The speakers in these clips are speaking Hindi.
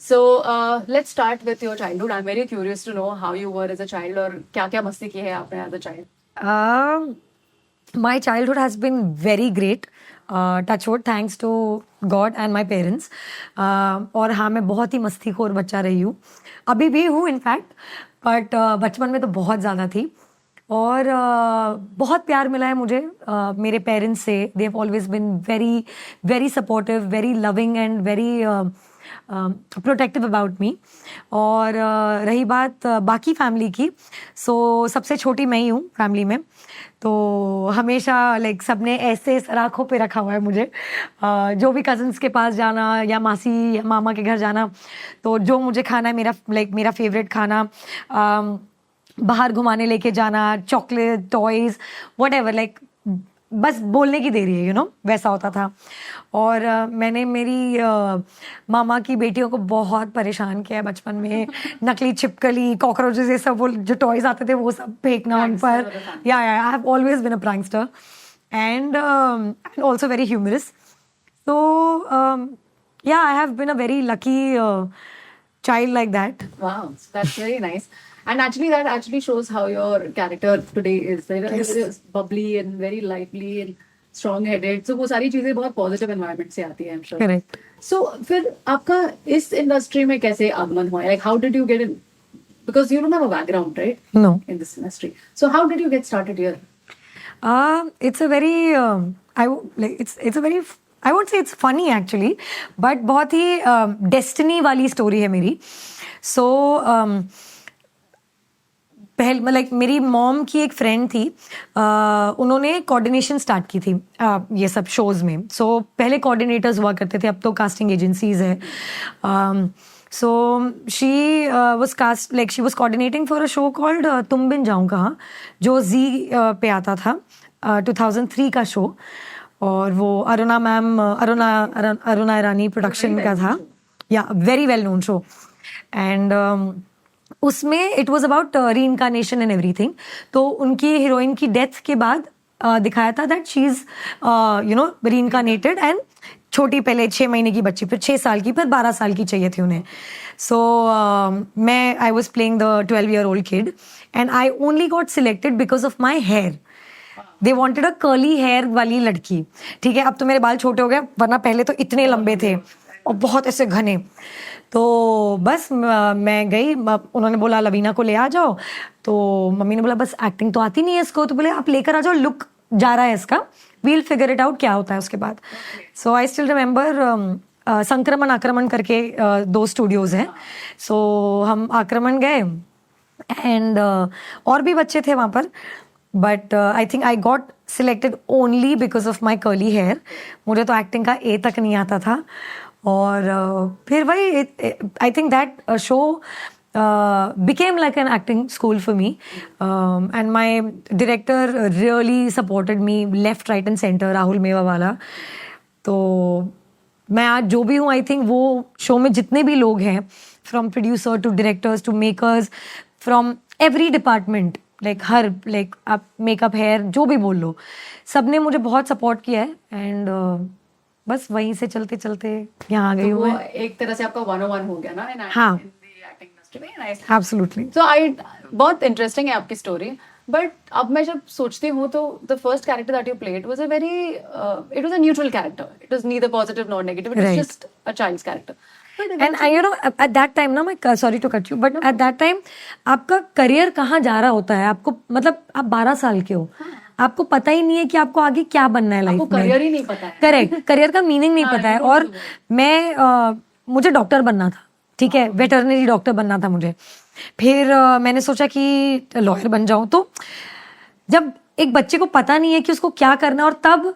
So let's start with your childhood. I'm very curious to know how you were as a child और क्या क्या मस्ती की है आपने as a child. My childhood has been very great. Touch wood, thanks to God and my parents. और हाँ, मैं बहुत ही मस्तीखोर बच्चा रही हूँ, अभी भी हूँ इनफैक्ट, बट बचपन में तो बहुत ज़्यादा थी. और बहुत प्यार मिला है मुझे मेरे पेरेंट्स से. They have always been very very supportive, very loving and very protective about me. और रही बात बाकी फैमिली की, सो सबसे छोटी मैं ही हूँ फैमिली में. तो हमेशा लाइक सबने ऐसे सराखों पे रखा हुआ है मुझे. जो भी कजन्स के पास जाना या मासी या मामा के घर जाना, तो जो मुझे खाना है, मेरा फेवरेट खाना, बाहर घुमाने लेके जाना, चॉकलेट, टॉयज, व्हाटएवर, लाइक बस बोलने की देरी है, यू नो, वैसा होता था. और मैंने मेरी मामा की बेटियों को बहुत परेशान किया है बचपन में. नकली छिपकली, कॉकरोचेस, ये सब वो जो टॉयज आते थे वो सब फेंकना उन पर. या I have always been a prankster and also very humorous. So, yeah, I have been a very lucky child like that. Wow, that's very nice. And actually, that actually shows how your character today is. Yes. Very bubbly and very lively and strong-headed. So वो सारी चीजें बहुत positive environment से आती है, I'm sure. Correct. So फिर आपका इस industry में कैसे आगमन हुआ? Like how did you get in? Because you don't have a background, right? No. In this industry. So how did you get started here? It's a very it's a very, I won't say it's funny actually, but बहुत ही डेस्टिनी वाली स्टोरी है मेरी. सो पहले लाइक मेरी मॉम की एक फ्रेंड थी, उन्होंने कोऑर्डिनेशन स्टार्ट की थी ये सब शोज़ में. सो पहले कोऑर्डिनेटर्स हुआ करते थे, अब तो कास्टिंग एजेंसीज है. So she was coordinating for a show called तुम बिन जाऊँ कहाँ, जो जी पे आता था, 2003 का शो. और वो अरुणा ईरानी प्रोडक्शन का था. या very well known show. And उसमें it was about reincarnation and everything. तो उनकी हीरोइन की डेथ के बाद दिखाया था that she is you know reincarnated and छोटी, पहले 6 महीने की बच्ची, फिर 6 साल की, फिर 12 साल की चाहिए थी उन्हें. सो मैं I was playing the 12-year-old kid and I only got selected because of my hair. They wanted a curly hair वाली लड़की. ठीक है, अब तो मेरे बाल छोटे हो गए, वरना पहले तो इतने लंबे थे और बहुत ऐसे घने. तो बस मैं गई, उन्होंने बोला लवीना को ले आ जाओ. तो मम्मी ने बोला बस एक्टिंग तो आती नहीं है इसको, तो बोले आप लेकर आ जाओ, लुक जा रहा है इसका, वील फिगर इट आउट क्या होता है उसके बाद. सो आई स्टिल रिमेंबर संक्रमण आक्रमण करके 2 स्टूडियोज हैं. सो हम आक्रमण गए एंड और भी बच्चे थे वहाँ पर, but I think I got selected only because of my curly hair. मुझे तो एक्टिंग का ए तक नहीं आता था. और फिर वही I think that show became like an acting school for me, and my director really supported me left, right and center, Rahul Mewawala. तो मैं आज जो भी हूँ, आई थिंक वो शो में जितने भी लोग हैं, from producer to directors to makers, from every department, like हर लाइक आप मेकअप, हेयर, जो भी बोल लो, सबने मुझे बहुत सपोर्ट किया है. एंड बस वहीं से चलते चलते यहाँ आ गई हूँ. वो एक तरह से आपका 101 हो गया ना. हाँ, एक्टिंग इंडस्ट्री में. नाइस. एब्सोल्युटली. सो आई बहुत इंटरेस्टिंग है आपकी स्टोरी. बट अब मैं जब सोचती हूँ तो the first character that you played was a very it was a neutral character. It was neither positive nor negative. It was just a child's character. And you know at that time ना, मैं sorry to cut you, but at that time आपका करियर कहाँ जा रहा होता है, आपको मतलब आप 12 साल के हो, आपको पता ही नहीं है कि आपको आगे क्या बनना है लाइफ में. करियर ही नहीं पता है. करेक्ट, करियर का मीनिंग नहीं पता है. और मैं मुझे डॉक्टर बनना था, ठीक है, वेटरनरी डॉक्टर बनना था मुझे. फिर मैंने सोचा कि लॉयर बन जाऊं. तो जब एक बच्चे को पता नहीं है कि उसको क्या करना है, और तब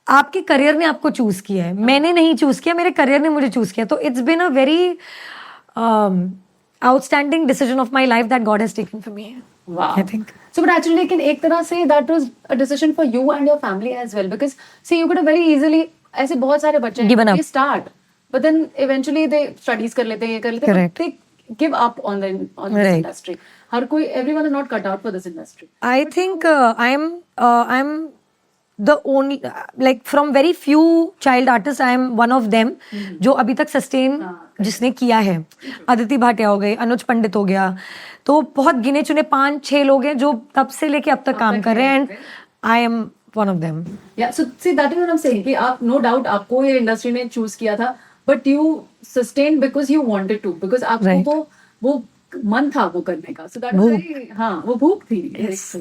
आपके करियर ने आपको चूज किया है, मैंने नहीं चूज किया, मेरे करियर ने मुझे चूज किया. तो it's been a very outstanding decision of my life that God has taken for me. Wow. I think. So, but actually, लेकिन एक तरह से that was a decision for you and your family as well, because see, you could have very easily, ऐसे बहुत सारे बच्चे Given up. they start, but then eventually they studies कर लेते हैं, ये कर लेते हैं, Correct. but they give up on this Right. industry. हर कोई, everyone is not cut out for this industry. I think I'm the only like from very few child artists I am one of them जो अभी तक sustain जिसने किया है. अदिति भाटिया हो गई, अनुज पंडित हो गया, तो बहुत गिने चुने 5-6 लोग हैं जो तब से लेके अब तक काम कर रहे हैं, and I am one of them. Yeah, so see that is what I'm saying कि आप no doubt आपको ये इंडस्ट्री ने चूज किया था, but you sustained because you wanted to, because आपको Right. वो मन था वो करने का, so that was very, हाँ वो भूख थी. Yes.